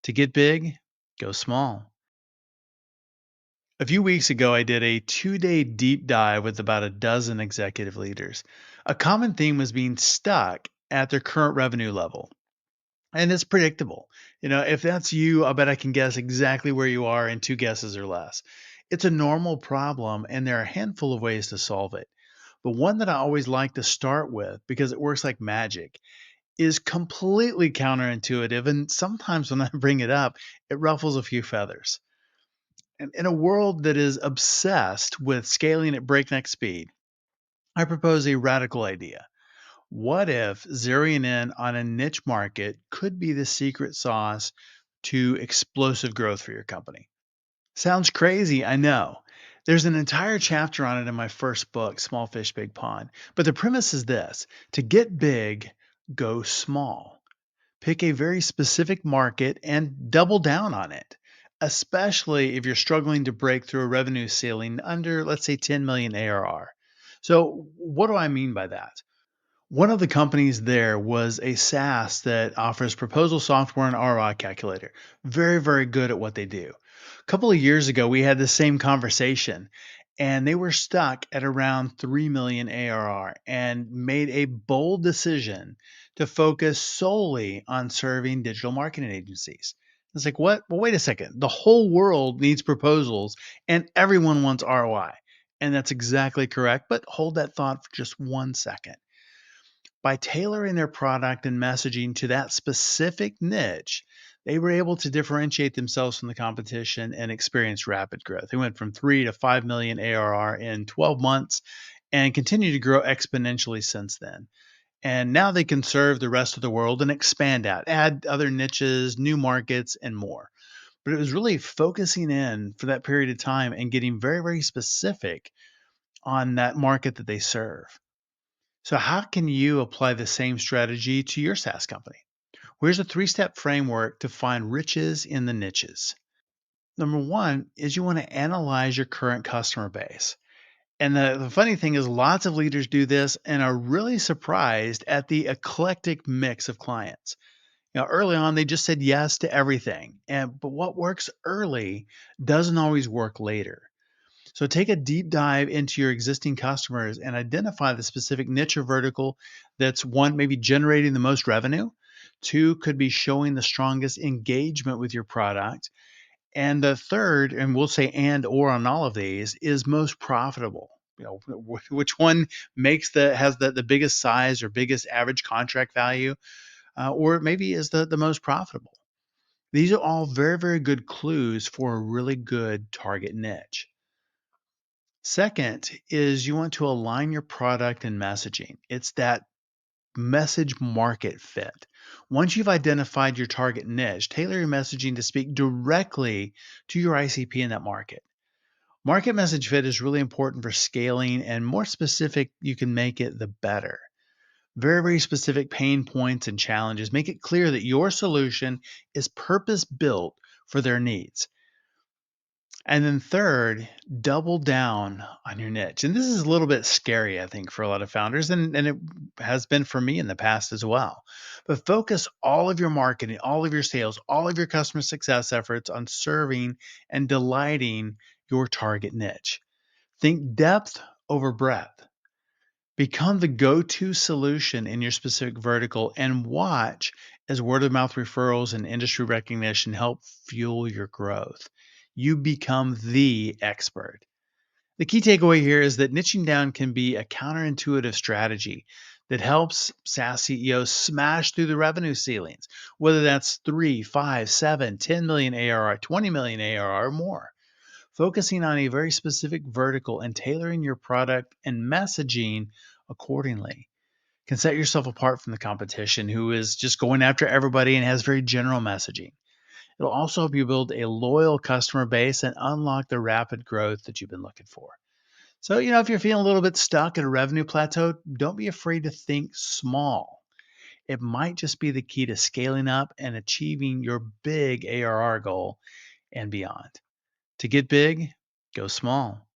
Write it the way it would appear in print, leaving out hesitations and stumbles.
To get big, go small. A few weeks ago, I did a 2-day deep dive with about a dozen executive leaders. A common theme was being stuck at their current revenue level. And it's predictable. If that's you, I bet I can guess exactly where you are in two guesses or less. It's a normal problem, and there are a handful of ways to solve it. But one that I always like to start with, because it works like magic, is completely counterintuitive. And sometimes when I bring it up, it ruffles a few feathers. And in a world that is obsessed with scaling at breakneck speed, I propose a radical idea. What if zeroing in on a niche market could be the secret sauce to explosive growth for your company? Sounds crazy, I know. There's an entire chapter on it in my first book, Small Fish, Big Pond. But the premise is this: to get big, go small. Pick a very specific market and double down on it, especially if you're struggling to break through a revenue ceiling under, let's say, 10 million ARR. So, what do I mean by that? One of the companies there was a SaaS that offers proposal software and ROI calculator. Very, very good at what they do. A couple of years ago, we had the same conversation, and they were stuck at around 3 million ARR and made a bold decision to focus solely on serving digital marketing agencies. It's like, what? Well, wait a second. The whole world needs proposals and everyone wants ROI. And that's exactly correct. But hold that thought for just 1 second. By tailoring their product and messaging to that specific niche, they were able to differentiate themselves from the competition and experience rapid growth. They went from 3 to 5 million ARR in 12 months and continue to grow exponentially since then. And now they can serve the rest of the world and expand out, add other niches, new markets, and more. But it was really focusing in for that period of time and getting very, very specific on that market that they serve. So, how can you apply the same strategy to your SaaS company? Here's a 3 step framework to find riches in the niches. Number one is you want to analyze your current customer base. And the funny thing is, lots of leaders do this and are really surprised at the eclectic mix of clients. Early on, they just said yes to everything. But what works early doesn't always work later. So take a deep dive into your existing customers and identify the specific niche or vertical that's one, maybe generating the most revenue. Two, could be showing the strongest engagement with your product. And the third, and we'll say and or on all of these, is most profitable. Which one has the biggest size or biggest average contract value, or maybe is the most profitable. These are all very, very good clues for a really good target niche. Second is you want to align your product and messaging. It's that message market fit. Once you've identified your target niche, tailor your messaging to speak directly to your ICP in that market. Market message fit is really important for scaling, and more specific you can make it, the better. Very, very specific pain points and challenges. Make it clear that your solution is purpose built for their needs. And then third, double down on your niche. And this is a little bit scary, I think, for a lot of founders, and it has been for me in the past as well. But focus all of your marketing, all of your sales, all of your customer success efforts on serving and delighting your target niche. Think depth over breadth. Become the go to solution in your specific vertical and watch as word of mouth referrals and industry recognition help fuel your growth. You become the expert. The key takeaway here is that niching down can be a counterintuitive strategy that helps SaaS CEOs smash through the revenue ceilings, whether that's 3, 5, 7, 10 million ARR, 20 million ARR or more. Focusing on a very specific vertical and tailoring your product and messaging accordingly can set yourself apart from the competition who is just going after everybody and has very general messaging. It'll also help you build a loyal customer base and unlock the rapid growth that you've been looking for. So, if you're feeling a little bit stuck at a revenue plateau, don't be afraid to think small. It might just be the key to scaling up and achieving your big ARR goal and beyond. To get big, go small.